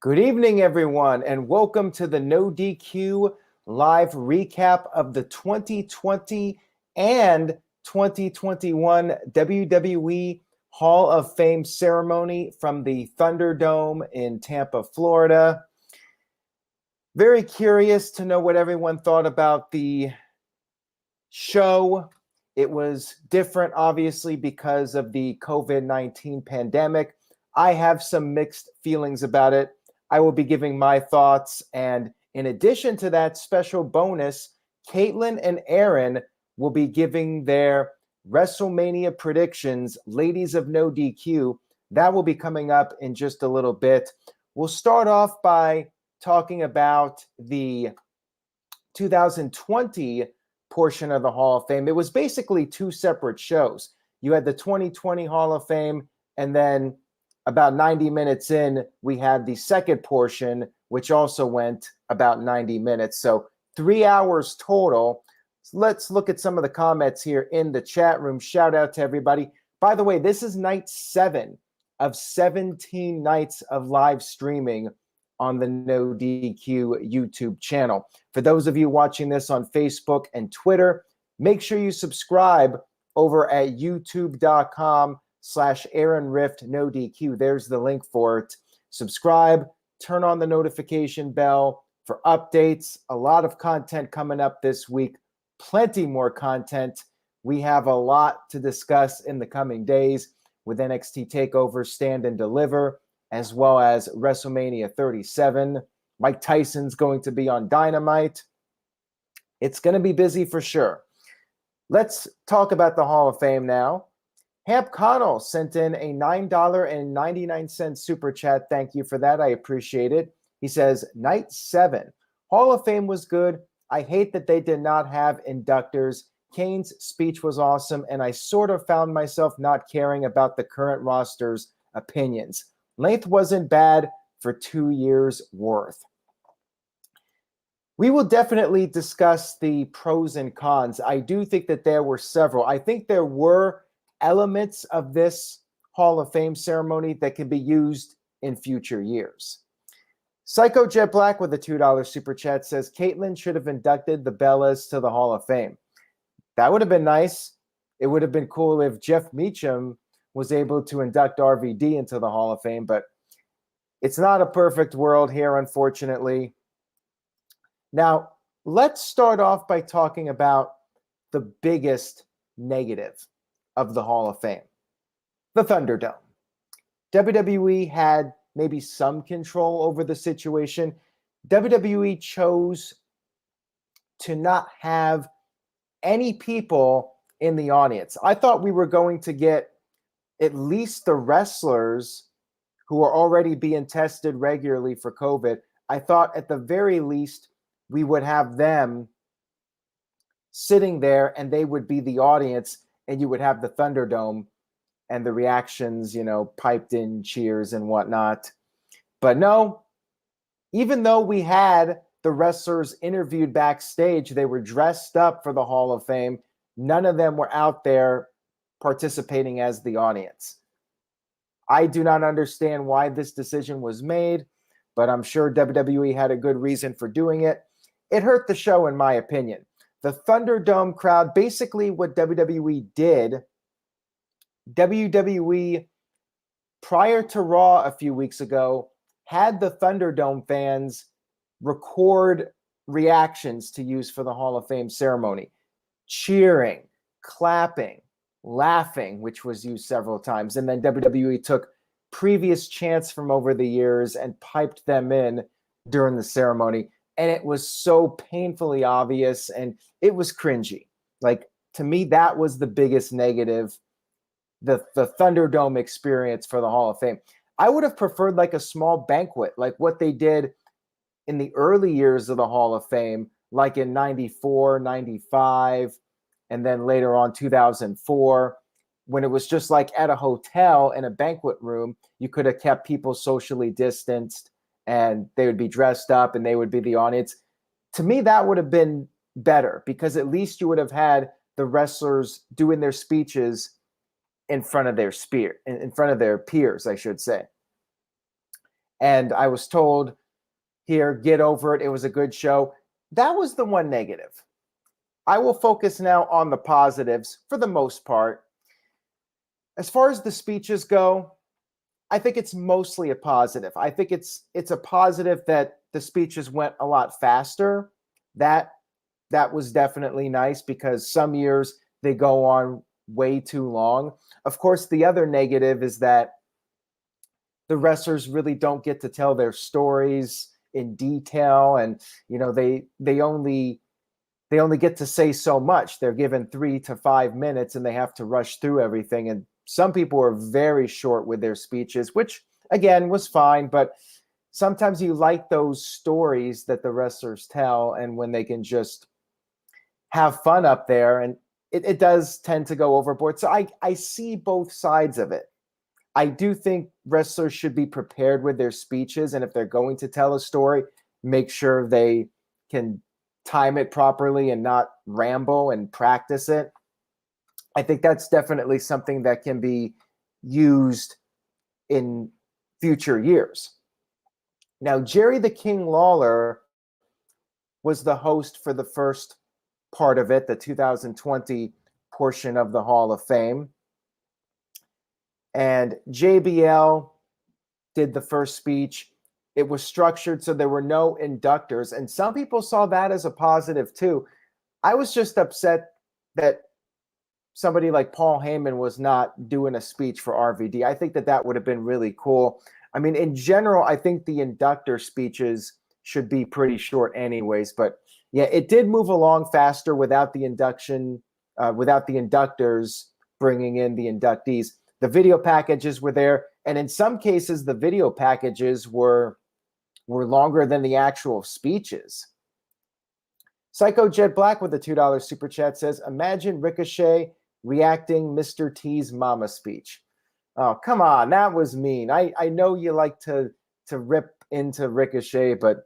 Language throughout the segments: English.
Good evening, everyone, and welcome to the NoDQ live recap of the 2020 and 2021 WWE Hall of Fame ceremony from the Thunderdome in Tampa, Florida. Very curious to know what everyone thought about the show. It was different, obviously, because of the COVID-19 pandemic. I have some mixed feelings about it. I will be giving my thoughts, and in addition to that special bonus, Caitlin and Aaron will be giving their WrestleMania predictions, ladies of No DQ. That will be coming up in just a little bit. We'll start off by talking about the 2020 portion of the Hall of Fame. It was basically two separate shows. You had the 2020 Hall of Fame, and then about 90 minutes in, we had the second portion, which also went about 90 minutes. So 3 hours total. So let's look at some of the comments here in the chat room. Shout out to everybody. By the way, this is night 7 of 17 nights of live streaming on the No DQ YouTube channel. For those of you watching this on Facebook and Twitter, make sure you subscribe over at youtube.com/Aaron Rift No DQ. There's the link for it. Subscribe, turn on the notification bell for updates. A lot of content coming up this week, plenty more content. We have a lot to discuss in the coming days with NXT TakeOver Stand and Deliver, as well as WrestleMania 37. Mike Tyson's going to be on Dynamite. It's going to be busy for sure. Let's talk about the Hall of Fame now. Hamp Connell sent in a $9.99 super chat. Thank you for that. I appreciate it. He says, Night 7. Hall of Fame was good. I hate that they did not have inductors. Kane's speech was awesome, and I sort of found myself not caring about the current roster's opinions. Length wasn't bad for 2 years worth. We will definitely discuss the pros and cons. I do think that there were several. I think there were elements of this Hall of Fame ceremony that can be used in future years. Psycho Jet Black with a $2 super chat says, Caitlin should have inducted the Bellas to the Hall of Fame. That would have been nice. It would have been cool if Jeff Meacham was able to induct RVD into the Hall of Fame, but it's not a perfect world here, unfortunately. Now, let's start off by talking about the biggest negative of the Hall of Fame, the Thunderdome. WWE had maybe some control over the situation. WWE chose to not have any people in the audience. I thought we were going to get at least the wrestlers who are already being tested regularly for COVID. I thought at the very least we would have them sitting there and they would be the audience, and you would have the Thunderdome and the reactions, piped in cheers and whatnot. But no, even though we had the wrestlers interviewed backstage, they were dressed up for the Hall of Fame. None of them were out there participating as the audience. I do not understand why this decision was made, but I'm sure WWE had a good reason for doing it. It hurt the show, in my opinion. The Thunderdome crowd, basically what WWE did, WWE, prior to Raw a few weeks ago, had the Thunderdome fans record reactions to use for the Hall of Fame ceremony. Cheering, clapping, laughing, which was used several times. And then WWE took previous chants from over the years and piped them in during the ceremony. And it was so painfully obvious and it was cringy. Like, to me, that was the biggest negative, the Thunderdome experience for the Hall of Fame. I would have preferred like a small banquet, like what they did in the early years of the Hall of Fame, like in 94, 95, and then later on 2004, when it was just like at a hotel in a banquet room. You could have kept people socially distanced and they would be dressed up and they would be the audience. To me, that would have been better because at least you would have had the wrestlers doing their speeches in front of their peers, I should say. And I was told, here, get over it. It was a good show. That was the one negative. I will focus now on the positives for the most part. As far as the speeches go, I think it's mostly a positive. I think it's a positive that the speeches went a lot faster. That was definitely nice, because some years they go on way too long. Of course, the other negative is that the wrestlers really don't get to tell their stories in detail, and they only get to say so much. They're given 3 to 5 minutes and they have to rush through everything. And some people are very short with their speeches, which again was fine, but sometimes you like those stories that the wrestlers tell, and when they can just have fun up there, and it does tend to go overboard. So I see both sides of it. I do think wrestlers should be prepared with their speeches, and if they're going to tell a story, make sure they can time it properly and not ramble, and practice it. I think that's definitely something that can be used in future years. Now, Jerry the King Lawler was the host for the first part of it, the 2020 portion of the Hall of Fame. And JBL did the first speech. It was structured so there were no inductors, and some people saw that as a positive too. I was just upset that somebody like Paul Heyman was not doing a speech for RVD. I think that would have been really cool. I mean, in general, I think the inductor speeches should be pretty short anyways, but yeah, it did move along faster without the inductors bringing in the inductees. The video packages were there, and in some cases, the video packages were longer than the actual speeches. Psycho Jet Black with a $2 super chat says, imagine Ricochet reacting Mr. T's mama speech. Oh, come on, that was mean. I know you like to rip into Ricochet, but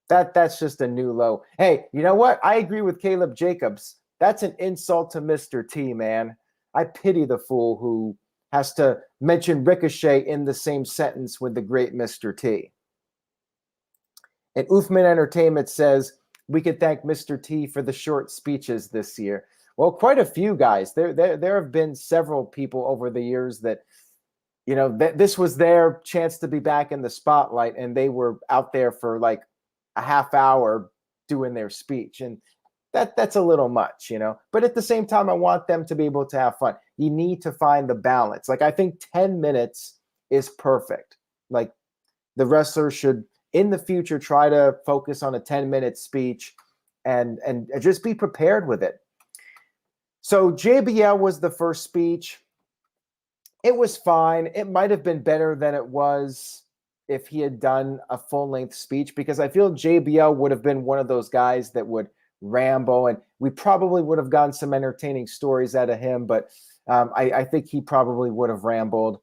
that's just a new low. Hey, you know what? I agree with Caleb Jacobs. That's an insult to Mr. T, man. I pity the fool who has to mention Ricochet in the same sentence with the great Mr. T. And Oofman Entertainment says, we could thank Mr. T for the short speeches this year. Well, quite a few guys. There have been several people over the years that, this was their chance to be back in the spotlight, and they were out there for like a half hour doing their speech. And that's a little much, But at the same time, I want them to be able to have fun. You need to find the balance. Like, I think 10 minutes is perfect. Like, the wrestler should, in the future, try to focus on a 10-minute speech and just be prepared with it. So JBL was the first speech. It was fine. It might have been better than it was if he had done a full-length speech, because I feel JBL would have been one of those guys that would ramble, and we probably would have gotten some entertaining stories out of him, but I think he probably would have rambled.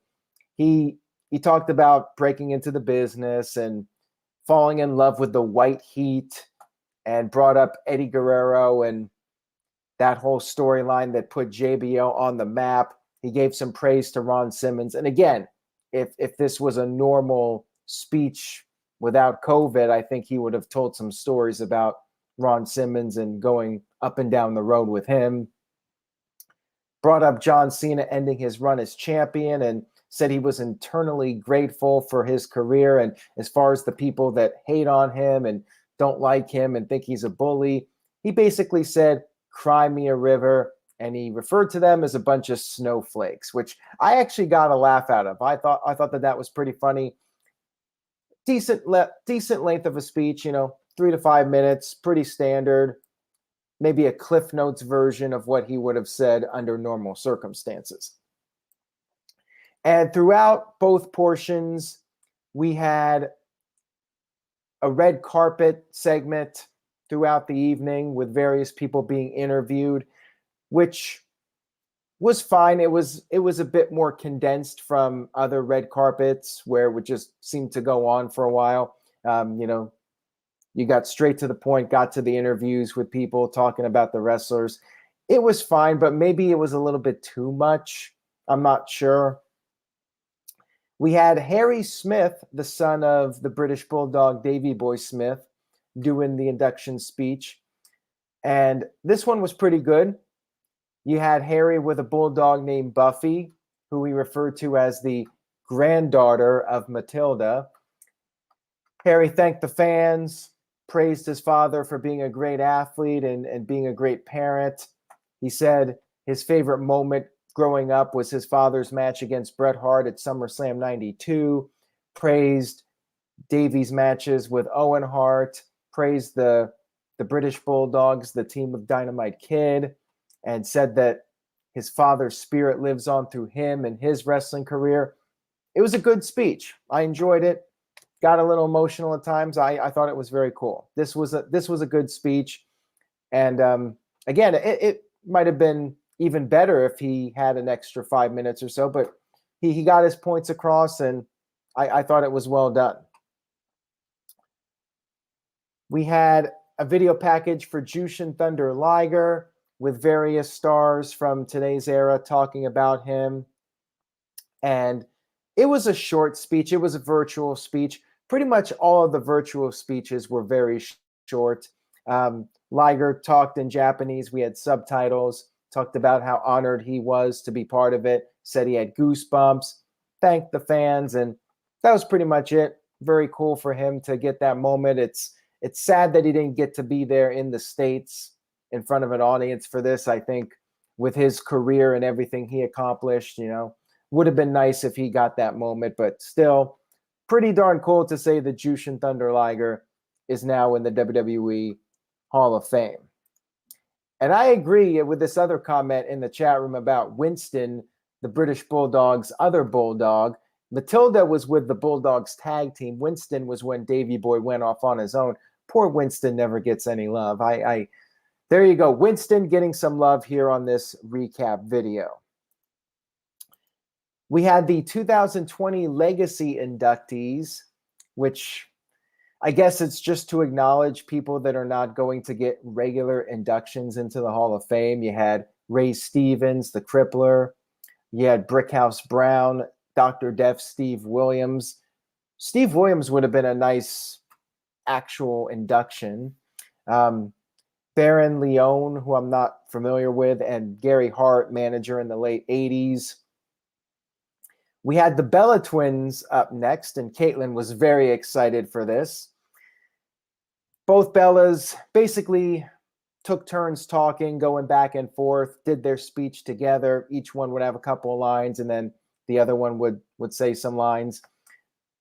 He talked about breaking into the business and falling in love with the white heat, and brought up Eddie Guerrero and that whole storyline that put JBL on the map. He gave some praise to Ron Simmons. And again, if this was a normal speech without COVID, I think he would have told some stories about Ron Simmons and going up and down the road with him. Brought up John Cena ending his run as champion, and said he was internally grateful for his career. And as far as the people that hate on him and don't like him and think he's a bully, he basically said, cry me a river. And he referred to them as a bunch of snowflakes, which I actually got a laugh out of. I thought that was pretty funny. Decent length of a speech, 3 to 5 minutes, pretty standard. Maybe a Cliff Notes version of what he would have said under normal circumstances. And throughout both portions, we had a red carpet segment throughout the evening with various people being interviewed, which was fine. It was a bit more condensed from other red carpets where it would just seem to go on for a while. You got straight to the point, got to the interviews with people talking about the wrestlers. It was fine, but maybe it was a little bit too much. I'm not sure. We had Harry Smith, the son of the British Bulldog Davy Boy Smith, doing the induction speech. And this one was pretty good. You had Harry with a bulldog named Buffy, who we referred to as the granddaughter of Matilda. Harry thanked the fans, praised his father for being a great athlete and being a great parent. He said his favorite moment growing up was his father's match against Bret Hart at SummerSlam 92, praised Davy's matches with Owen Hart, praised the British Bulldogs, the team of Dynamite Kid, and said that his father's spirit lives on through him and his wrestling career. It was a good speech. I enjoyed it. Got a little emotional at times. I thought it was very cool. This was a good speech. And again, it might have been even better if he had an extra 5 minutes or so, but he got his points across, and I thought it was well done. We had a video package for Jushin Thunder Liger with various stars from today's era talking about him. And it was a short speech. It was a virtual speech. Pretty much all of the virtual speeches were very short. Liger talked in Japanese. We had subtitles, talked about how honored he was to be part of it, said he had goosebumps, thanked the fans, and that was pretty much it. Very cool for him to get that moment. It's sad that he didn't get to be there in the States in front of an audience for this. I think with his career and everything he accomplished, would have been nice if he got that moment, but still pretty darn cool to say that Jushin Thunder Liger is now in the WWE Hall of Fame. And I agree with this other comment in the chat room about Winston, the British Bulldog's other Bulldog. Matilda was with the Bulldogs tag team. Winston was when Davey Boy went off on his own. Poor Winston never gets any love. There you go. Winston getting some love here on this recap video. We had the 2020 Legacy Inductees, which I guess it's just to acknowledge people that are not going to get regular inductions into the Hall of Fame. You had Ray Stevens, the Crippler. You had Brickhouse Brown, Dr. Death, Steve Williams. Steve Williams would have been a nice actual induction. Baron Leone, who I'm not familiar with, and Gary Hart, manager in the late 80s. We had the Bella Twins up next, and Caitlin was very excited for this. Both Bellas basically took turns talking, going back and forth, did their speech together. Each one would have a couple of lines, and then the other one would say some lines.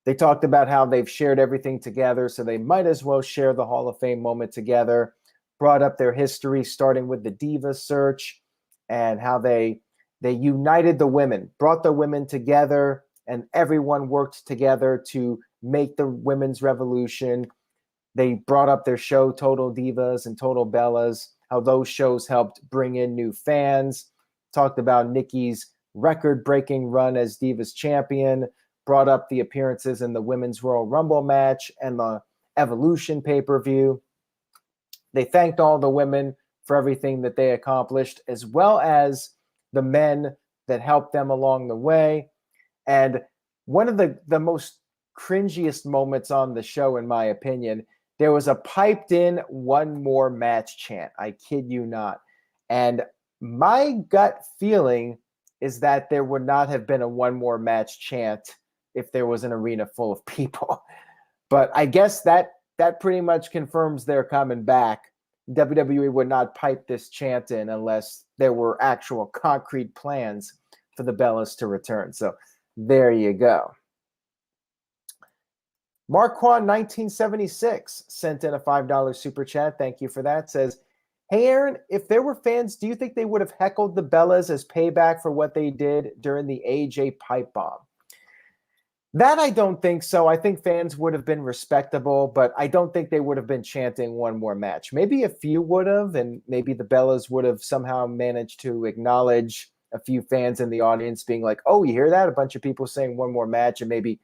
They talked about how they've shared everything together, so they might as well share the Hall of Fame moment together. Brought up their history, starting with the Diva search and how they united the women, brought the women together, and everyone worked together to make the women's revolution. They brought up their show, Total Divas and Total Bellas, how those shows helped bring in new fans. Talked about Nikki's record-breaking run as Divas champion, brought up the appearances in the Women's Royal Rumble match and the Evolution pay-per-view. They thanked all the women for everything that they accomplished, as well as the men that helped them along the way. And one of the most cringiest moments on the show, in my opinion, there was a piped in one more match chant. I kid you not. And my gut feeling is that there would not have been a one more match chant if there was an arena full of people. But I guess that pretty much confirms they're coming back. WWE would not pipe this chant in unless there were actual concrete plans for the Bellas to return. So there you go. Marquand 1976 sent in a $5 super chat. Thank you for that. Says, hey, Aaron, if there were fans, do you think they would have heckled the Bellas as payback for what they did during the AJ pipe bomb? That I don't think so. I think fans would have been respectable, but I don't think they would have been chanting one more match. Maybe a few would have, and maybe the Bellas would have somehow managed to acknowledge a few fans in the audience being like, oh, you hear that? A bunch of people saying one more match, and maybe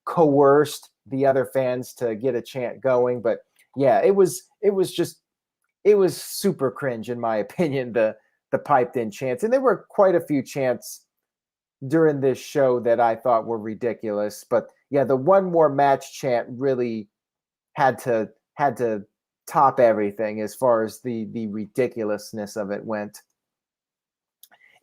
coerced the other fans to get a chant going. But yeah, it was super cringe in my opinion, the piped in chants. And there were quite a few chants during this show that I thought were ridiculous. But yeah, the one more match chant really had to top everything as far as the ridiculousness of it went.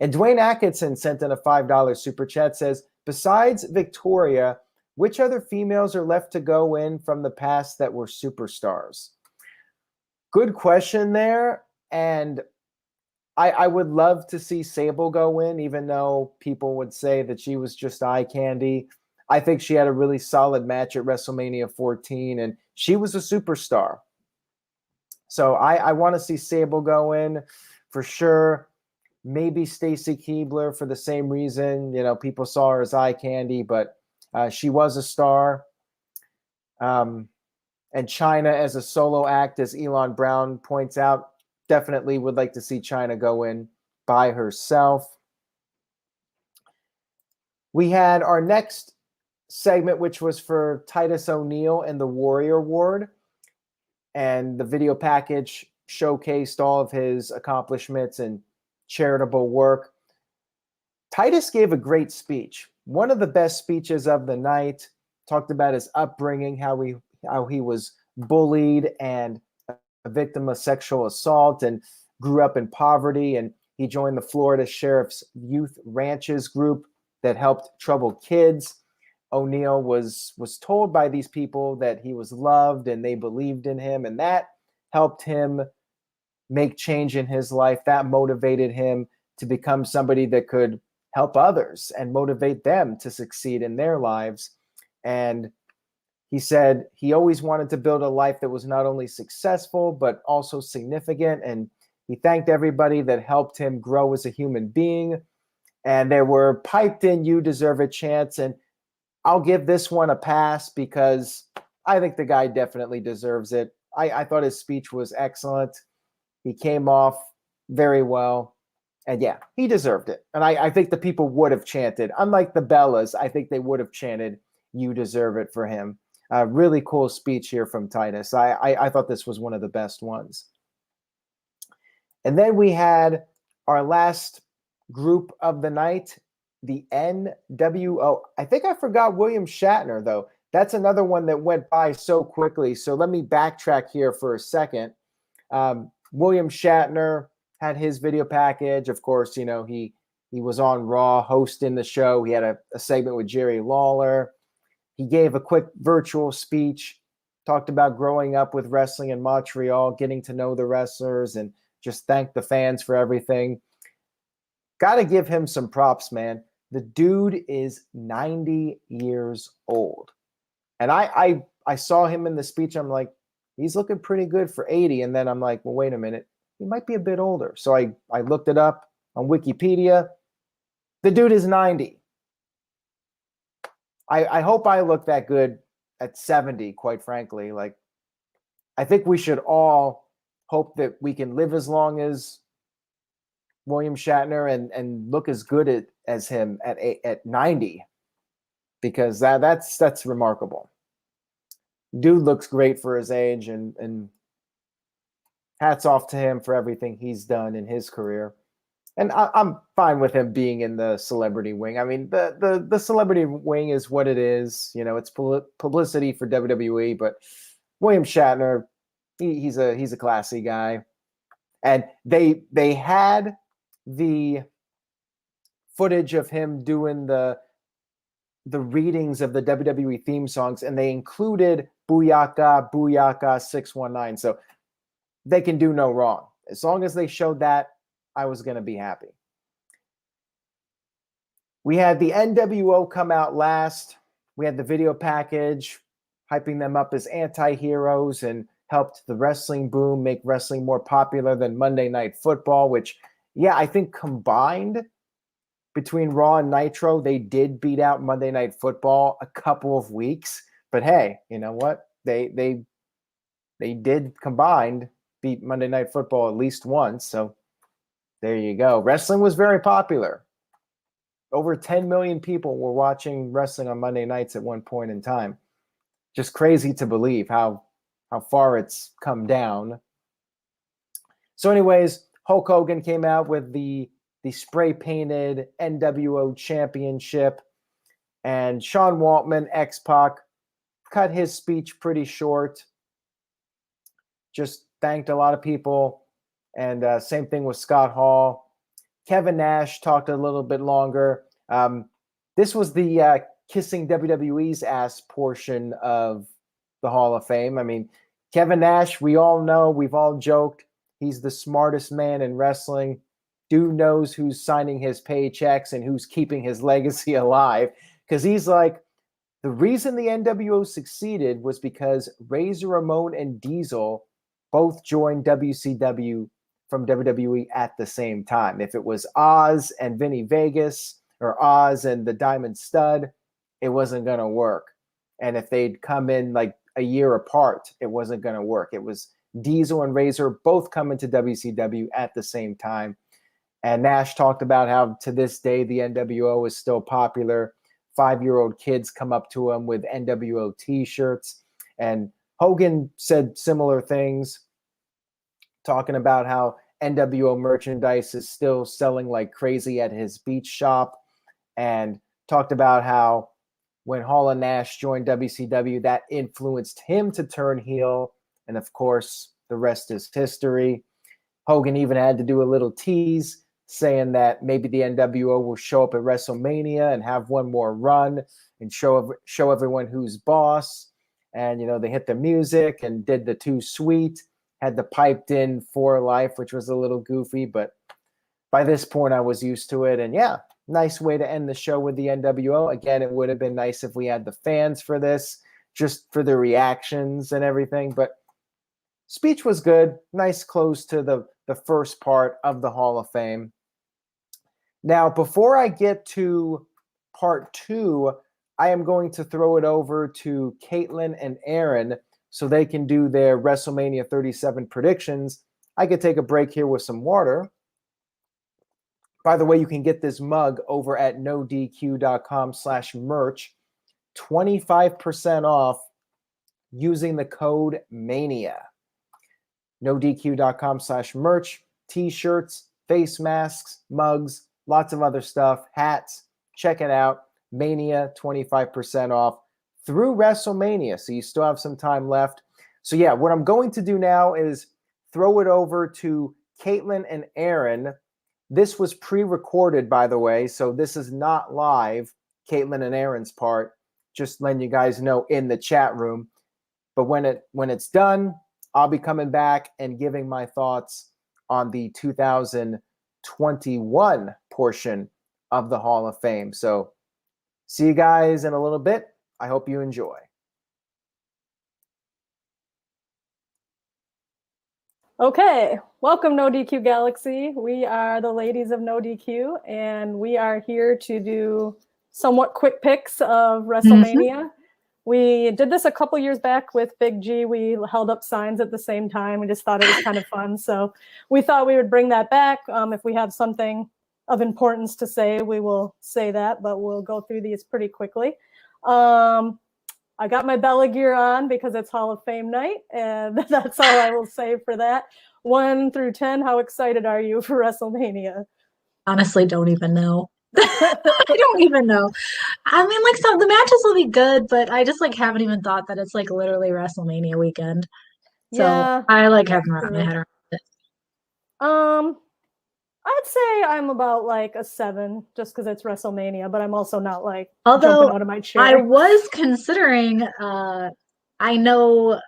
And Dwayne Atkinson sent in a $5 super chat, says, besides Victoria, which other females are left to go in from the past that were superstars? Good question there. And I would love to see Sable go in, even though people would say that she was just eye candy. I think she had a really solid match at WrestleMania 14, and she was a superstar. So I want to see Sable go in for sure. Maybe Stacy Keibler for the same reason. You know, people saw her as eye candy, but she was a star. And Chyna as a solo act, as Elon Brown points out, definitely would like to see Chyna go in by herself. We had our next segment, which was for Titus O'Neil and the Warrior Ward. And the video package showcased all of his accomplishments and charitable work. Titus gave a great speech. One of the best speeches of the night. Talked about his upbringing, how he was bullied and a victim of sexual assault and grew up in poverty, and he joined the Florida Sheriff's Youth Ranches group that helped troubled kids. O'Neil was told by these people that he was loved and they believed in him, and that helped him make change in his life. That motivated him to become somebody that could help others and motivate them to succeed in their lives. And he said he always wanted to build a life that was not only successful, but also significant. And he thanked everybody that helped him grow as a human being. And there were piped in "You Deserve a Chance." And I'll give this one a pass because I think the guy definitely deserves it. I thought his speech was excellent. He came off very well. And yeah, he deserved it. And I think the people would have chanted. Unlike the Bellas, I think they would have chanted "You Deserve It" for him. Really cool speech here from Titus. I thought this was one of the best ones. And then we had our last group of the night, the NWO. I think I forgot William Shatner, though. That's another one that went by so quickly. So let me backtrack here for a second. William Shatner had his video package. Of course, you know, he was on Raw hosting the show. He had a segment with Jerry Lawler. He gave a quick virtual speech, talked about growing up with wrestling in Montreal, getting to know the wrestlers, and just thanked the fans for everything. Got to give him some props, man. The dude is 90 years old. And I saw him in the speech. I'm like, he's looking pretty good for 80. And then I'm like, well, wait a minute. He might be a bit older. So I looked it up on Wikipedia. The dude is 90. I hope I look that good at 70, quite frankly. Like, I think we should all hope that we can live as long as William Shatner and look as good as him at 90, because that's remarkable. Dude looks great for his age, and hats off to him for everything he's done in his career. And I'm fine with him being in the celebrity wing. I mean, the celebrity wing is what it is. You know, it's publicity for WWE, but William Shatner, he's a classy guy. And they had the footage of him doing the readings of the WWE theme songs, and they included Booyaka, Booyaka 619. So they can do no wrong. As long as they showed that, I was going to be happy. We had the NWO come out last. We had the video package hyping them up as anti-heroes and helped the wrestling boom make wrestling more popular than Monday Night Football, which, yeah, I think combined between Raw and Nitro, they did beat out Monday Night Football a couple of weeks. But hey, you know what? They did combined beat Monday Night Football at least once. So there you go. Wrestling was very popular. Over 10 million people were watching wrestling on Monday nights at one point in time. Just crazy to believe how far it's come down. So anyways, Hulk Hogan came out with the the spray-painted NWO championship. And Sean Waltman, X-Pac, cut his speech pretty short. Just thanked a lot of people. And same thing with Scott Hall. Kevin Nash talked a little bit longer. This was the kissing WWE's ass portion of the Hall of Fame. I mean, Kevin Nash, we all know, we've all joked, he's the smartest man in wrestling. Dude knows who's signing his paychecks and who's keeping his legacy alive. Because he's like, the reason the NWO succeeded was because Razor Ramon and Diesel both joined WCW from WWE at the same time. If it was Oz and Vinny Vegas or Oz and the Diamond Stud, it wasn't going to work. And if they'd come in like a year apart, it wasn't going to work. It was Diesel and Razor both coming to WCW at the same time. And Nash talked about how to this day the NWO is still popular. 5-year-old kids come up to him with NWO t-shirts. And Hogan said similar things, talking about how NWO merchandise is still selling like crazy at his beach shop, and talked about how when Hall and Nash joined WCW, that influenced him to turn heel. And of course, the rest is history. Hogan even had to do a little tease saying that maybe the NWO will show up at WrestleMania and have one more run and show everyone who's boss. And, you know, they hit the music and did the Too Sweet, had the piped in For Life, which was a little goofy, but by this point I was used to it. And yeah, nice way to end the show with the NWO. Again, it would have been nice if we had the fans for this, just for the reactions and everything. But speech was good. Nice close to the first part of the Hall of Fame. Now, before I get to part 2, I am going to throw it over to Caitlin and Aaron so they can do their WrestleMania 37 predictions. I could take a break here with some water. By the way, you can get this mug over at nodq.com/merch. 25% off using the code MANIA. nodq.com/merch, t-shirts, face masks, mugs, lots of other stuff, hats. Check it out. Mania, 25% off through WrestleMania. So you still have some time left. So yeah, what I'm going to do now is throw it over to Caitlin and Aaron. This was pre-recorded, by the way, so this is not live, Caitlin and Aaron's part. Just letting you guys know in the chat room. But when it's done, I'll be coming back and giving my thoughts on the 2021 portion of the Hall of Fame. So see you guys in a little bit. I hope you enjoy. Okay, welcome NoDQ Galaxy. We are the ladies of NoDQ, and we are here to do somewhat quick picks of WrestleMania. We did this a couple years back with Big G. We held up signs at the same time. We just thought it was kind of fun. So we thought we would bring that back. If we have something of importance to say, we will say that, but we'll go through these pretty quickly. I got my Bella gear on because it's Hall of Fame night, and that's all I will say for that. 1 through 10, how excited are you for WrestleMania? Honestly, don't even know. I don't even know. I mean, like, some the matches will be good, but I just like haven't even thought that it's like literally WrestleMania weekend. So Yeah, I like haven't wrapped my head around it. I'd say I'm about like a 7 just because it's WrestleMania, but I'm also not like Although jumping out of my chair. I was considering, I know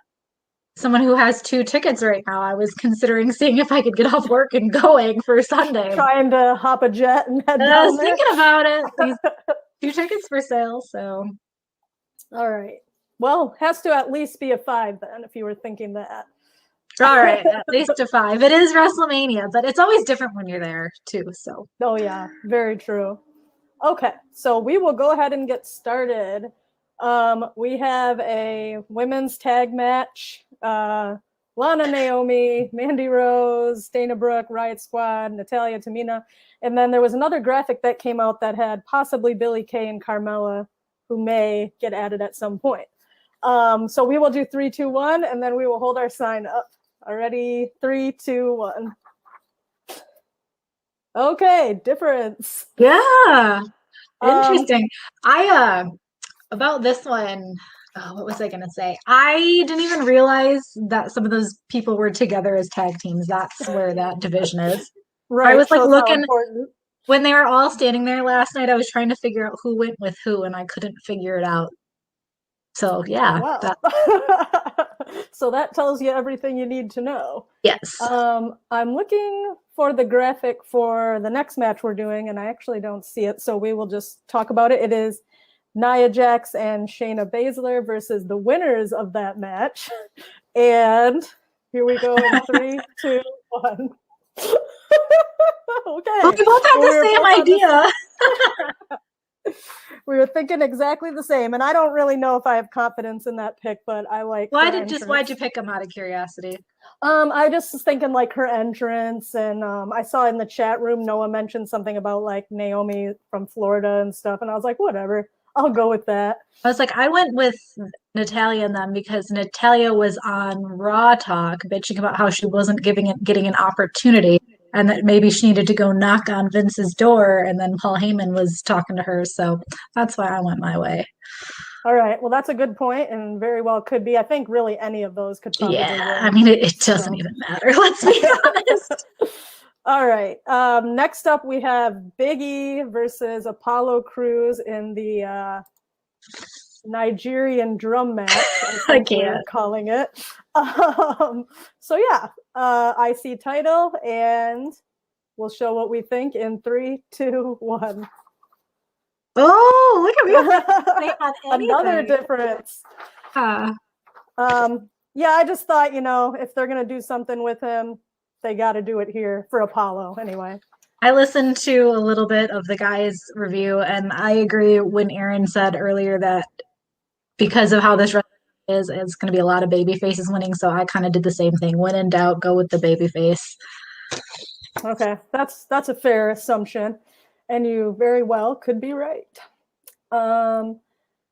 someone who has 2 tickets right now. I was considering seeing if I could get off work and going for Sunday. Trying to hop a jet and head down I was there. thinking about it. These 2 tickets for sale, so. All right. Well, has to at least be a 5 then, if you were thinking that. All right, at least a 5. It is WrestleMania, but it's always different when you're there too. So. Oh yeah, very true. Okay, so we will go ahead and get started. We have a women's tag match. Lana Naomi, Mandy Rose, Dana Brooke, Riot Squad, Natalya, Tamina. And then there was another graphic that came out that had possibly Billie Kay and Carmella, who may get added at some point. So we will do 3, 2, 1, and then we will hold our sign up. Already, 3, 2, 1. Okay, difference. Yeah. Um, Interesting. I about this one, oh, what was I gonna say? I didn't even realize that some of those people were together as tag teams. That's where that division is. I Right, was like shows how looking important. when they were all standing there last night, I was trying to figure out who went with who, and I couldn't figure it out. So yeah, Wow. that So that tells you everything you need to know. yes. I'm looking for the graphic for the next match we're doing, and I actually don't see it, so we will just talk about it. It is Nia Jax and Shayna Baszler versus the winners of that match. And here we go in 3, 2, 1. Okay. Well, we both had Well, the same both on idea. we were thinking exactly the same, and I don't really know if I have confidence in that pick, but I like Why'd her you entrance. pick them out of curiosity? I just was thinking like her entrance, and I saw in the chat room Noah mentioned something about like Naomi from Florida and stuff, and I was like, whatever, I'll go with that. I was like, I went with Natalia and them because Natalia was on Raw Talk bitching about how she wasn't getting an opportunity and that maybe she needed to go knock on Vince's door, and then Paul Heyman was talking to her, so that's why I went my way. All right, well, that's a good point, and very well could be. I think really any of those could probably Yeah, win. I mean, it doesn't even matter. Let's be honest. All right. Next up, we have Biggie versus Apollo Crews in the Nigerian drum match. I think we're calling it. So yeah, IC title, and we'll show what we think in 3, 2, 1. Oh, look at me! Another difference. Yeah, I just thought, if they're gonna do something with him, they got to do it here for Apollo anyway. I listened to a little bit of the guy's review, and I agree when Aaron said earlier that because of how this is, it's going to be a lot of baby faces winning. So I kind of did the same thing. When in doubt, go with the baby face. Okay, that's a fair assumption, and you very well could be right.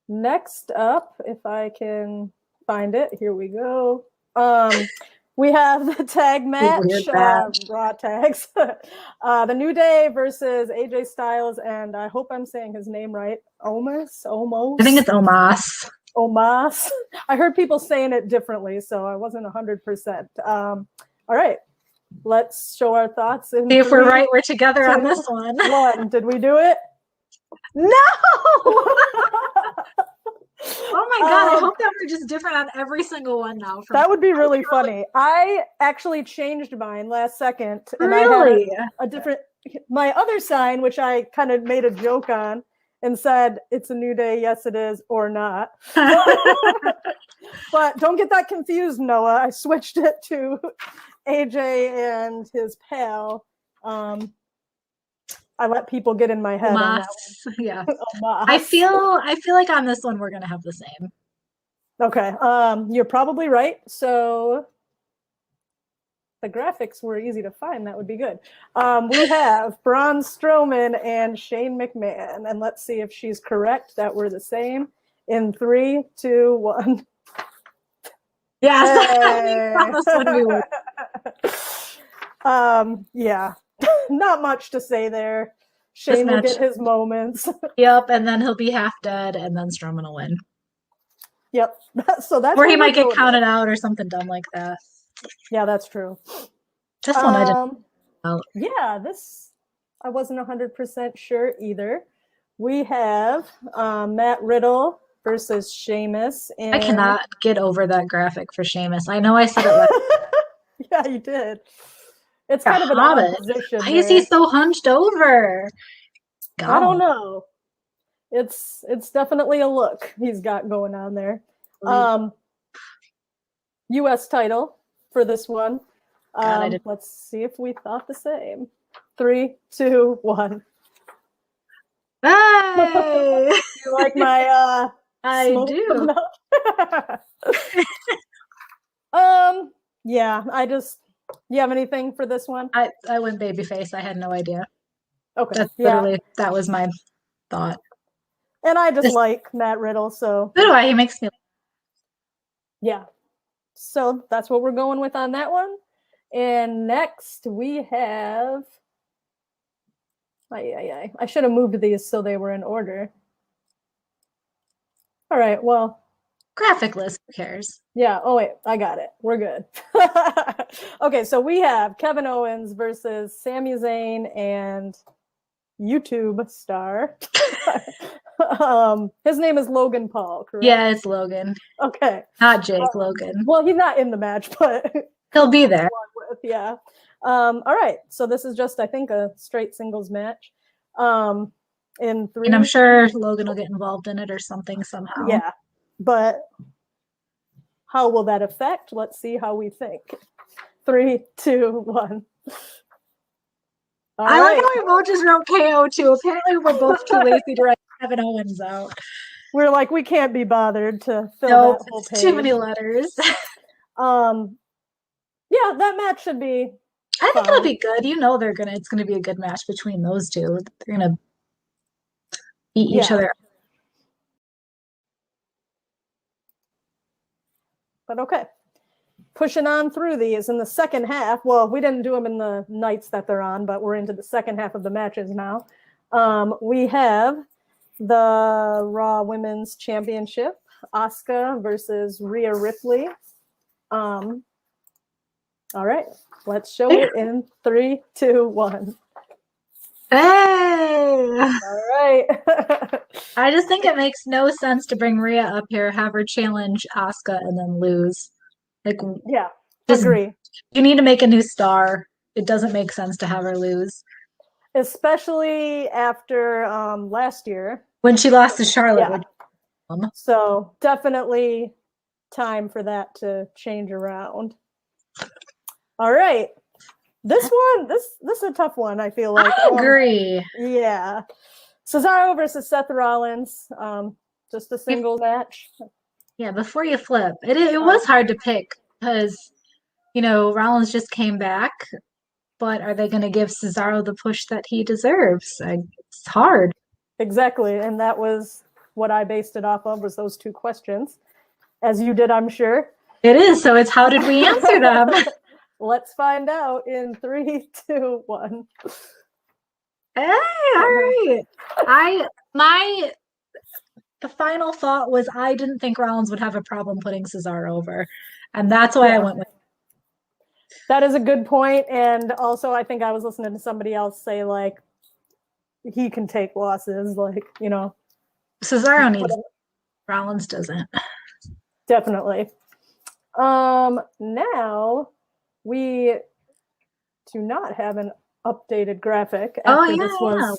Next up, if I can find it, here we go. We have the tag match, Raw tags. The New Day versus AJ Styles, and I hope I'm saying his name right. Omos? I think it's Omos. Omos. I heard people saying it differently, so I wasn't 100%. All right, let's show our thoughts. See if we're right, we're together on this one. Did we do it? No! Oh my god, I hope that we're just different on every single one now. That would be really funny. I actually changed mine last second. And really? I had a different, my other sign, which I kind of made a joke on and said, it's a new day, yes it is, or not. But don't get that confused, Noah. I switched it to AJ and his pal. I let people get in my head on that one. Yeah. I feel like on this one we're gonna have the same. Okay. You're probably right. So the graphics were easy to find. That would be good. We have Braun Strowman and Shane McMahon, and let's see if she's correct that we're the same. In 3, 2, 1. Yes. Hey. Yeah. Not much to say there. Shane will get his moments. Yep, and then he'll be half dead, and then Strowman will win. Yep. So that's or he might get counted out or something dumb like that. Yeah, that's true. This one I didn't know. Yeah, this I wasn't 100% sure either. We have Matt Riddle versus Sheamus. I cannot get over that graphic for Sheamus. I know I said it last. Yeah, you did. It's kind of an odd position. Why is he so hunched over? God. I don't know. It's definitely a look he's got going on there. U.S. title for this one. Let's see if we thought the same. 3, 2, 1. Hey! You like my I do. Yeah, you have anything for this one? I went babyface. I had no idea. Okay. That's literally that was my thought. And I just like Matt Riddle, so so do I. He makes me. Yeah. So that's what we're going with on that one. And next we have I should have moved these so they were in order. All right, well. Graphic list, who cares? Yeah, oh wait, I got it. We're good. Okay, so we have Kevin Owens versus Sami Zayn and YouTube star. His name is Logan Paul, correct? Yeah, it's Logan. Okay. Not Jake, Logan. Well, he's not in the match, but he'll be there. Yeah. All right. So this is just, I think, a straight singles match. In 3. And I'm sure Logan will get involved in it or something somehow. Yeah. But how will that affect? Let's see how we think. 3, 2, 1. I like how we both just wrote KO too. Apparently we're both too lazy to write Kevin Owens out. We're like, we can't be bothered to fill that whole page. Too many letters. Yeah, that match should be I think it'll be good. You know it's gonna be a good match between those two. They're gonna beat each other. But okay. Pushing on through these in the second half. Well, we didn't do them in the nights that they're on, but we're into the second half of the matches now. We have the Raw Women's Championship, Asuka versus Rhea Ripley. All right, let's show it in 3, 2, 1. Hey! All right. I just think it makes no sense to bring Rhea up here, have her challenge Asuka, and then lose. Like, yeah, agree. You need to make a new star. It doesn't make sense to have her lose. Especially after last year. When she lost to Charlotte. Yeah. So definitely time for that to change around. All right. This is a tough one, I feel like. I agree. Yeah. Cesaro versus Seth Rollins. Just a single match. Yeah, before you flip, it was hard to pick because, Rollins just came back, but are they going to give Cesaro the push that he deserves? It's hard. Exactly, and that was what I based it off of, was those two questions, as you did, I'm sure. It is, so it's how did we answer them? Let's find out in 3, 2, 1. Hey, all right. The final thought was I didn't think Rollins would have a problem putting Cesaro over. And that's why I went with. That is a good point. And also, I think I was listening to somebody else say, like, he can take losses. Like, Cesaro needs. Rollins doesn't. Definitely. Now, we do not have an updated graphic after this was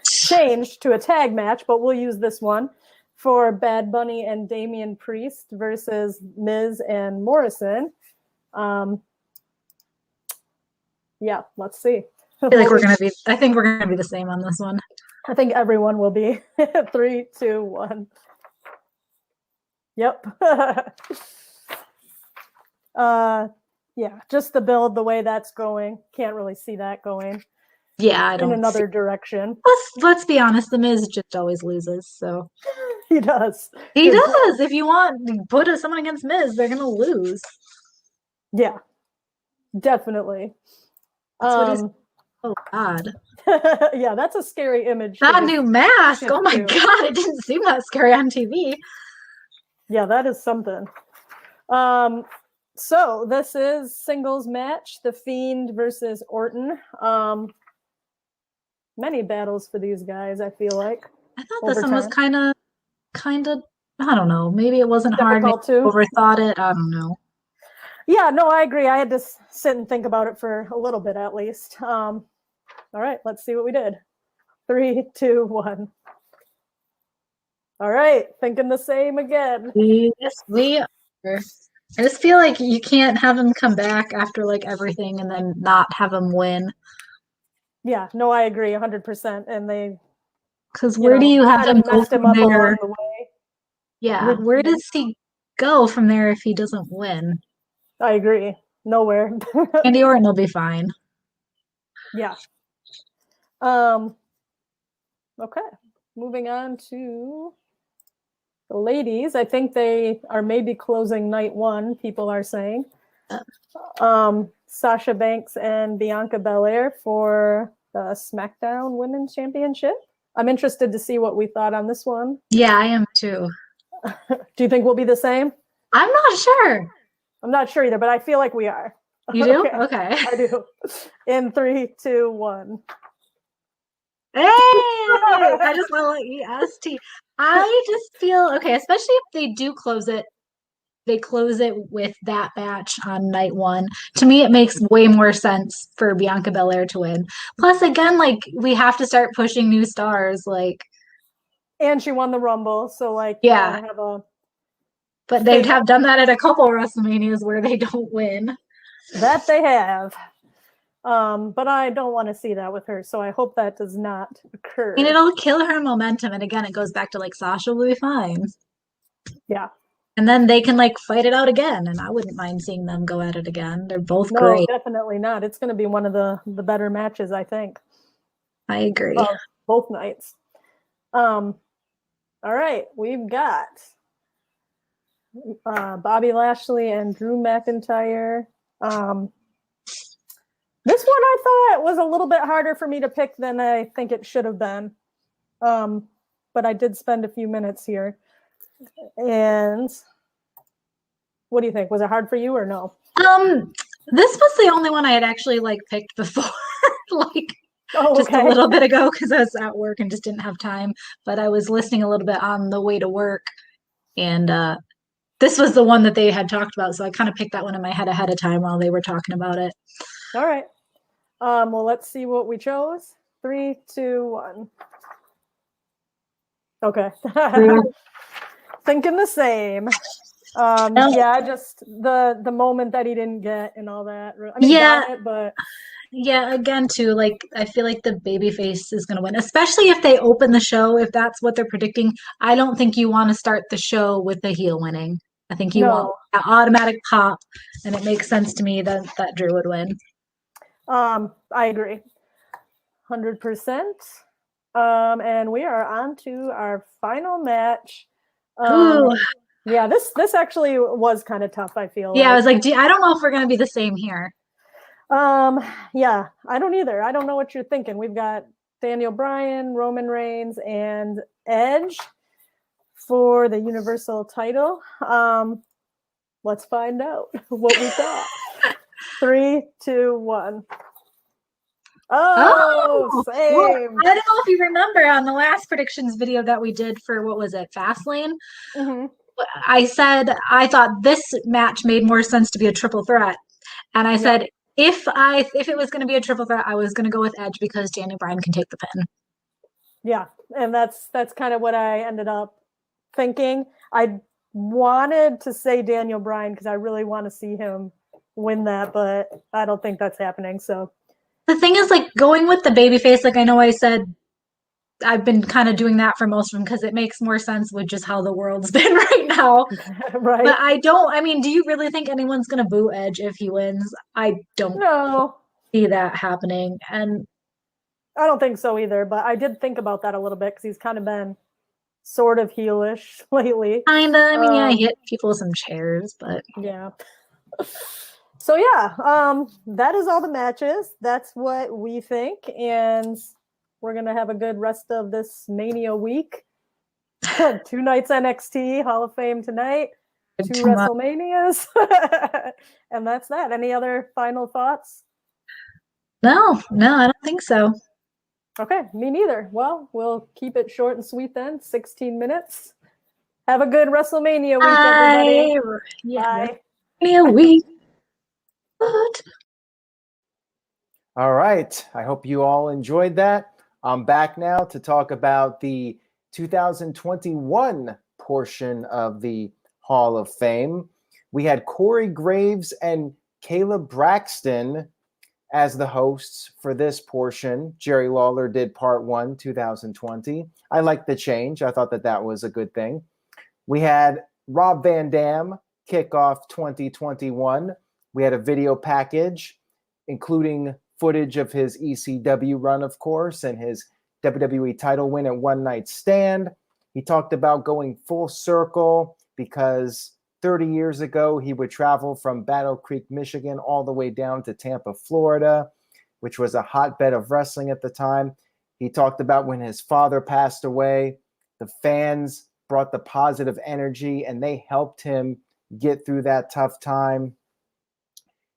changed to a tag match, but we'll use this one for Bad Bunny and Damian Priest versus Miz and Morrison. Yeah, let's see. I think we're gonna be the same on this one. I think everyone will be. 3, 2, 1. Yep. Yeah, just the build, the way that's going. Can't really see that going. Yeah, I don't. In another direction. Let's be honest. The Miz just always loses. So he does. He does. If you want to put someone against Miz, they're gonna lose. Yeah, definitely. Oh God. Yeah, that's a scary image. That new mask. Oh my God, it didn't seem that scary on TV. Yeah, that is something. So this is singles match, The Fiend versus Orton. Many battles for these guys, I feel like. I thought this one was kind of, I don't know. Maybe it wasn't hard. Maybe overthought it. I don't know. Yeah, no, I agree. I had to sit and think about it for a little bit at least. All right, let's see what we did. 3, 2, 1. All right, thinking the same again. Yes, we are. I just feel like you can't have him come back after like everything and then not have him win. Yeah, no, I agree 100%. And they, because where do you have him go from up there? Along the way. Yeah, where does he go from there if he doesn't win? I agree. Nowhere. Randy Orton will be fine. Yeah. Okay. Moving on to the ladies. I think they are maybe closing night one, people are saying. Sasha Banks and Bianca Belair for SmackDown Women's Championship. I'm interested to see what we thought on this one. Yeah, I am too. Do you think we'll be the same? I'm not sure. I'm not sure either, but I feel like we are. You do? Okay. I do. In 3, 2, 1. Hey, I just want to EST. I just feel okay, especially if they do close it. They close it with that match on night one. To me, it makes way more sense for Bianca Belair to win. Plus, again, like we have to start pushing new stars. Like, and she won the Rumble, so like, yeah. have a. But they have done that at a couple of WrestleManias where they don't win. That they have. But I don't want to see that with her, so I hope that does not occur. And it'll kill her momentum. And again, it goes back to like Sasha will be fine. Yeah. And then they can like fight it out again. And I wouldn't mind seeing them go at it again. They're both great. No, definitely not. It's going to be one of the better matches, I think. I agree. Both nights. All right. We've got Bobby Lashley and Drew McIntyre. This one I thought was a little bit harder for me to pick than I think it should have been. But I did spend a few minutes here. And what do you think? Was it hard for you or no? This was the only one I had actually like picked before, like just a little bit ago because I was at work and just didn't have time. But I was listening a little bit on the way to work, and this was the one that they had talked about. So I kind of picked that one in my head ahead of time while they were talking about it. All right. Well, let's see what we chose. 3, 2, 1. Okay. Thinking the same. Yeah, just the moment that he didn't get and all that. I mean, yeah, got it, but yeah, again, too, like I feel like the babyface is going to win, especially if they open the show. If that's what they're predicting, I don't think you want to start the show with the heel winning. I think you want an automatic pop, and it makes sense to me that Drew would win. I agree, 100%. And we are on to our final match. Yeah, this actually was kind of tough, I feel. Yeah, I was like, I don't know if we're going to be the same here. Yeah, I don't either. I don't know what you're thinking. We've got Daniel Bryan, Roman Reigns, and Edge for the Universal title. Let's find out what we thought. 3, 2, 1. Oh, same. Well, I don't know if you remember on the last predictions video that we did for, what was it, Fastlane? Mm-hmm. I said I thought this match made more sense to be a triple threat, and I said if it was going to be a triple threat, I was going to go with Edge because Daniel Bryan can take the pin. Yeah, and that's kind of what I ended up thinking. I wanted to say Daniel Bryan because I really want to see him win that, but I don't think that's happening. So the thing is, like, going with the babyface, like I know I said I've been kind of doing that for most of them because it makes more sense with just how the world's been right now. Right. But do you really think anyone's going to boo Edge if he wins? I don't see that happening. And I don't think so either, but I did think about that a little bit because he's kind of been sort of heelish lately. Kind of. I mean, yeah, he hit people with some chairs, but yeah. So yeah, that is all the matches. That's what we think, and we're gonna have a good rest of this Mania week. 2 nights NXT Hall of Fame tonight, 2 WrestleManias, and that's that. Any other final thoughts? No, I don't think so. Okay, me neither. Well, we'll keep it short and sweet then. 16 minutes. Have a good WrestleMania week, everybody. Bye. WrestleMania week. What? All right. I hope you all enjoyed that. I'm back now to talk about the 2021 portion of the Hall of Fame. We had Corey Graves and Caleb Braxton as the hosts for this portion. Jerry Lawler did part 1, 2020. I liked the change. I thought that was a good thing. We had Rob Van Dam Kickoff 2021. We had a video package, including footage of his ECW run, of course, and his WWE title win at One Night Stand. He talked about going full circle because 30 years ago, he would travel from Battle Creek, Michigan, all the way down to Tampa, Florida, which was a hotbed of wrestling at the time. He talked about when his father passed away, the fans brought the positive energy and they helped him get through that tough time.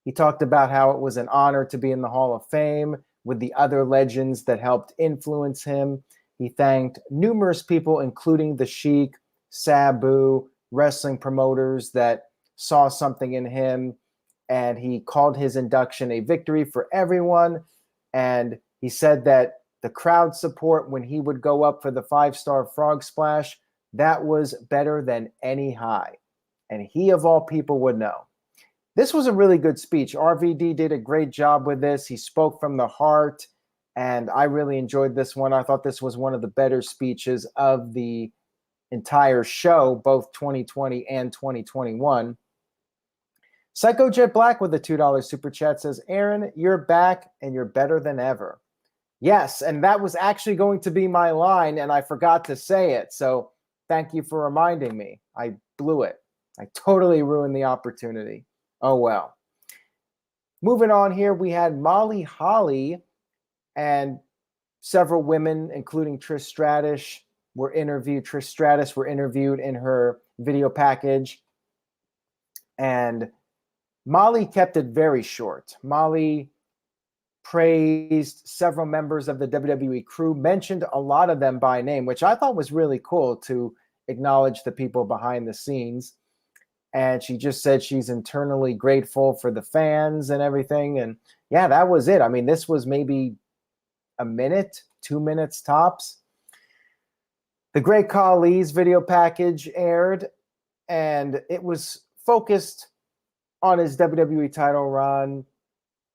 He talked about how it was an honor to be in the Hall of Fame with the other legends that helped influence him. He thanked numerous people, including the Sheik, Sabu, wrestling promoters that saw something in him. And he called his induction a victory for everyone. And he said that the crowd support when he would go up for the 5-star frog splash, that was better than any high. And he, of all people, would know. This was a really good speech. RVD did a great job with this. He spoke from the heart, and I really enjoyed this one. I thought this was one of the better speeches of the entire show, both 2020 and 2021. Psycho Jet Black with a $2 super chat says, Aaron, you're back and you're better than ever. Yes, and that was actually going to be my line, and I forgot to say it. So thank you for reminding me. I blew it. I totally ruined the opportunity. Oh, well. Moving on here, we had Molly Holly and several women, including Trish Stratus, were interviewed. Trish Stratus were interviewed in her video package. And Molly kept it very short. Molly praised several members of the WWE crew, mentioned a lot of them by name, which I thought was really cool to acknowledge the people behind the scenes. And she just said she's internally grateful for the fans and everything. And yeah, that was it. I mean, this was maybe a minute, 2 minutes tops. The Great Khali's video package aired, and it was focused on his WWE title run,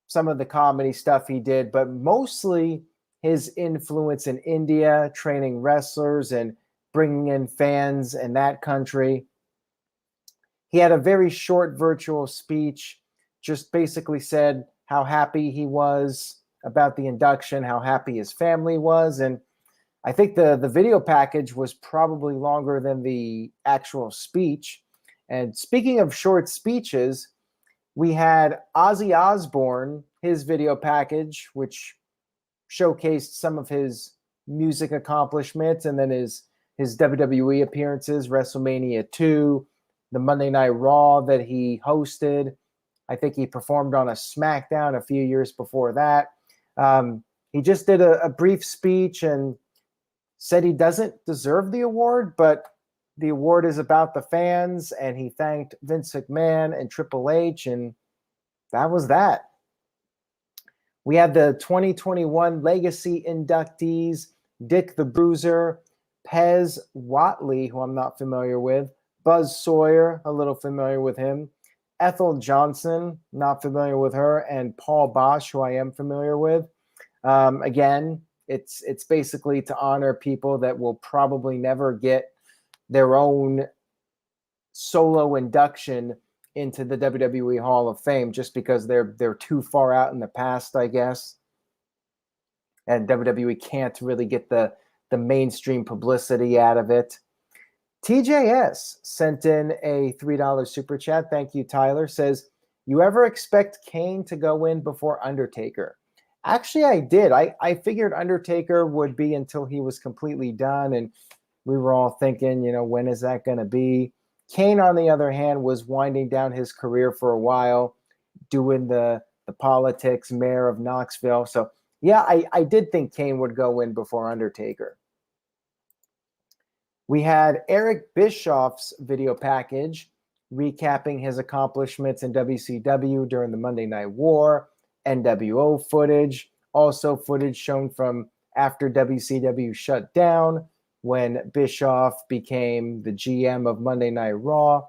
some of the comedy stuff he did, but mostly his influence in India, training wrestlers and bringing in fans in that country. He had a very short virtual speech, just basically said how happy he was about the induction, how happy his family was. And I think the video package was probably longer than the actual speech. And speaking of short speeches, we had Ozzy Osbourne, his video package, which showcased some of his music accomplishments and then his WWE appearances, WrestleMania 2, the Monday Night Raw that he hosted. I think he performed on a Smackdown a few years before that. He just did a brief speech and said he doesn't deserve the award, but the award is about the fans, and he thanked Vince McMahon and Triple H, and that was that. We had the 2021 Legacy inductees, Dick the Bruiser, Pez Whatley, who I'm not familiar with, Buzz Sawyer, a little familiar with him, Ethel Johnson, not familiar with her, and Paul Bosch, who I am familiar with. Again, it's basically to honor people that will probably never get their own solo induction into the WWE Hall of Fame just because they're too far out in the past, I guess. And WWE can't really get the mainstream publicity out of it. TJS sent in a $3 super chat. Thank you, Tyler. Says, you ever expect Kane to go in before Undertaker? Actually, I did. I figured Undertaker would be until he was completely done, and we were all thinking, when is that going to be? Kane, on the other hand, was winding down his career for a while, doing the politics, mayor of Knoxville. So, yeah, I did think Kane would go in before Undertaker. We had Eric Bischoff's video package recapping his accomplishments in WCW during the Monday Night War, NWO footage, also footage shown from after WCW shut down when Bischoff became the GM of Monday Night Raw.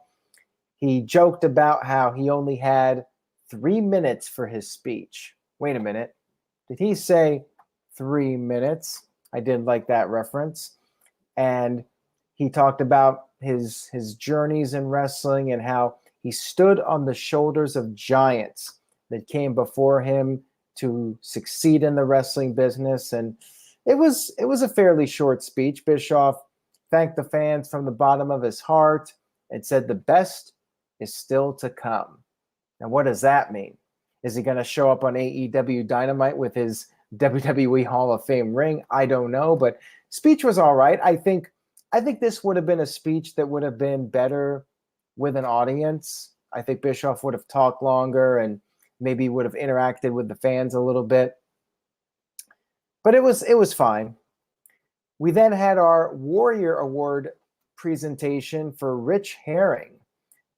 He joked about how he only had 3 minutes for his speech. Wait a minute. Did he say 3 minutes? I did like that reference. And he talked about his journeys in wrestling and how he stood on the shoulders of giants that came before him to succeed in the wrestling business. And it was a fairly short speech. Bischoff thanked the fans from the bottom of his heart and said the best is still to come. Now, what does that mean? Is he going to show up on AEW Dynamite with his WWE Hall of Fame ring? I don't know, but speech was all right. I think this would have been a speech that would have been better with an audience. I think Bischoff would have talked longer and maybe would have interacted with the fans a little bit. But it was fine. We then had our Warrior Award presentation for Rich Herring,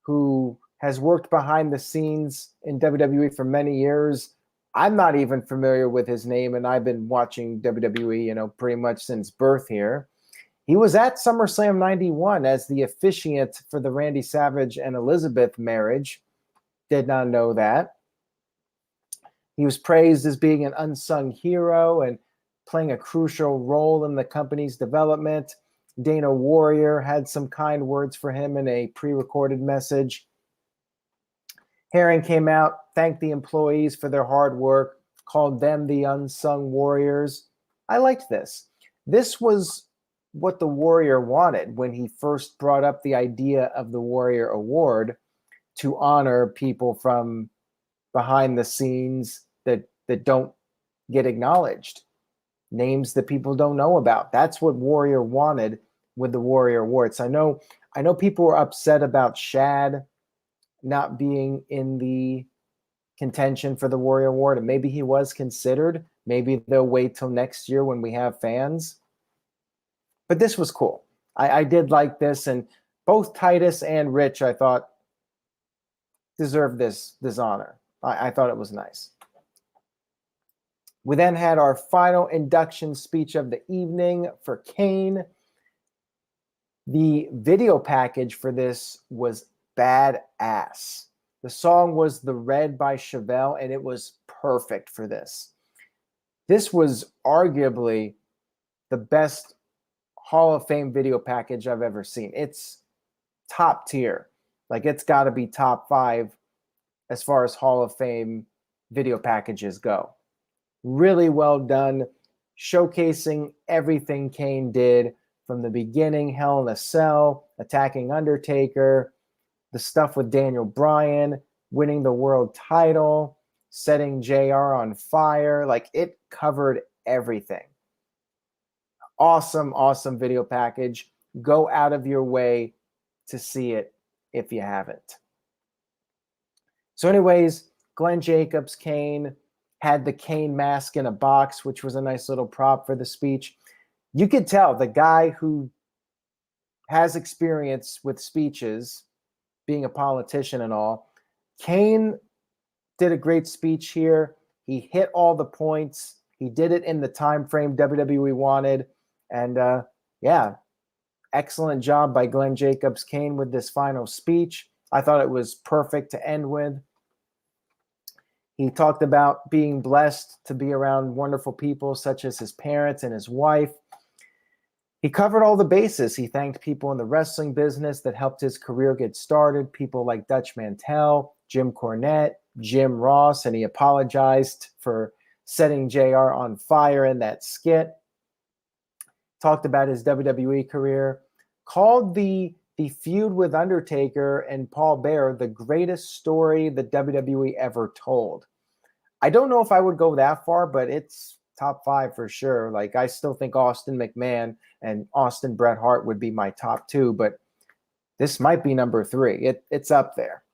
who has worked behind the scenes in WWE for many years. I'm not even familiar with his name, and I've been watching WWE, pretty much since birth here. He was at SummerSlam 91 as the officiant for the Randy Savage and Elizabeth marriage. Did not know that. He was praised as being an unsung hero and playing a crucial role in the company's development. Dana Warrior had some kind words for him in a pre-recorded message. Herring came out, thanked the employees for their hard work, called them the unsung warriors. I liked this. This was what the Warrior wanted when he first brought up the idea of the Warrior Award, to honor people from behind the scenes that don't get acknowledged, names that people don't know about. That's what Warrior wanted with the Warrior Awards. I know people were upset about Shad not being in the contention for the Warrior Award, and maybe he was considered. Maybe they'll wait till next year when we have fans. But this was cool. I did like this, and both Titus and Rich, I thought, deserved this honor. I thought it was nice. We then had our final induction speech of the evening for Kane. The video package for this was badass. The song was The Red by Chevelle, and it was perfect for this. This was arguably the best Hall of Fame video package I've ever seen. It's top tier. Like, it's got to be top 5 as far as Hall of Fame video packages go. Really well done, showcasing everything Kane did from the beginning, Hell in a Cell, attacking Undertaker, the stuff with Daniel Bryan, winning the world title, setting JR on fire. Like, it covered everything. Awesome, awesome video package. Go out of your way to see it if you haven't. So anyways, Glenn Jacobs, Kane, had the Kane mask in a box, which was a nice little prop for the speech. You could tell the guy who has experience with speeches, being a politician and all, Kane did a great speech here. He hit all the points. He did it in the time frame WWE wanted. And yeah, excellent job by Glenn Jacobs Kane with this final speech. I thought it was perfect to end with. He talked about being blessed to be around wonderful people such as his parents and his wife. He covered all the bases. He thanked people in the wrestling business that helped his career get started, people like Dutch Mantell, Jim Cornette, Jim Ross, and he apologized for setting JR on fire in that skit. Talked about his WWE career, called the feud with Undertaker and Paul Bearer the greatest story the WWE ever told. I don't know if I would go that far, but it's top 5 for sure. Like, I still think Austin McMahon and Austin Bret Hart would be my top 2, but this might be number 3. It's up there.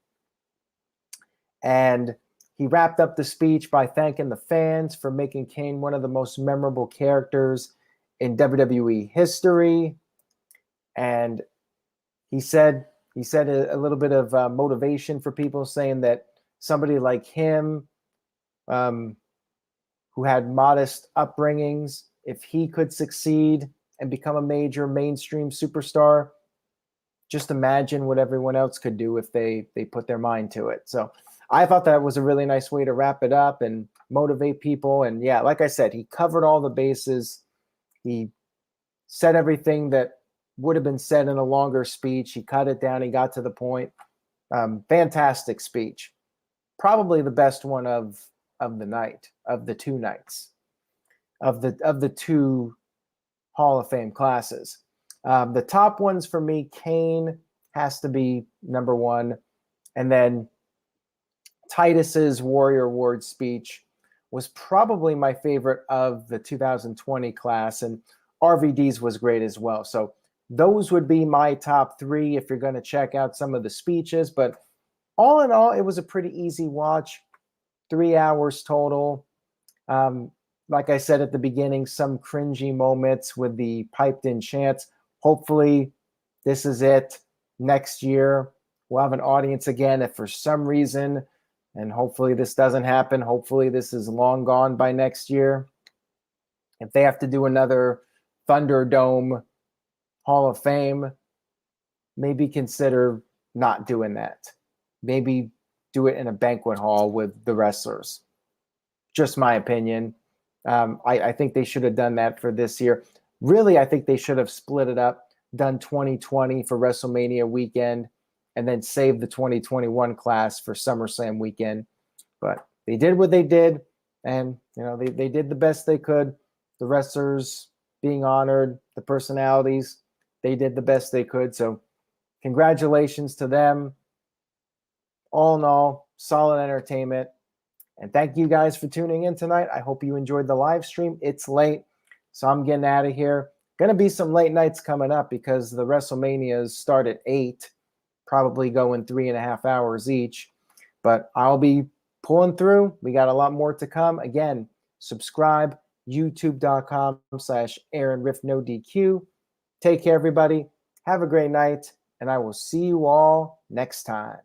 And he wrapped up the speech by thanking the fans for making Kane one of the most memorable characters in WWE history. And he said a little bit of motivation for people, saying that somebody like him, who had modest upbringings, if he could succeed and become a major mainstream superstar, just imagine what everyone else could do if they put their mind to it. So I thought that was a really nice way to wrap it up and motivate people. And yeah, like I said, he covered all the bases. He said everything that would have been said in a longer speech. He cut it down. He got to the point. Fantastic speech. Probably the best one of the night, of the 2 nights, of the 2 Hall of Fame classes. The top ones for me, Kane has to be number 1, and then Titus's Warrior Award speech was probably my favorite of the 2020 class, and RVD's was great as well. So those would be my top 3 if you're going to check out some of the speeches. But all in all, it was a pretty easy watch. 3 hours total. Like I said at the beginning, some cringy moments with the piped in chants. Hopefully this is it. Next year we'll have an audience again if for some reason, and hopefully this doesn't happen. Hopefully this is long gone by next year. If they have to do another Thunderdome Hall of Fame, maybe consider not doing that. Maybe do it in a banquet hall with the wrestlers. Just my opinion. I think they should have done that for this year. Really, I think they should have split it up, done 2020 for WrestleMania weekend, and then saved the 2021 class for SummerSlam weekend. But they did what they did, and they did the best they could. The wrestlers being honored, the personalities, they did the best they could. So congratulations to them. All in all, solid entertainment. And thank you guys for tuning in tonight. I hope you enjoyed the live stream. It's late, so I'm getting out of here. Going to be some late nights coming up because the WrestleManias start at 8, probably going 3.5 hours each. But I'll be pulling through. We got a lot more to come. Again, subscribe, youtube.com/AaronRiffNoDQ. Take care, everybody. Have a great night, and I will see you all next time.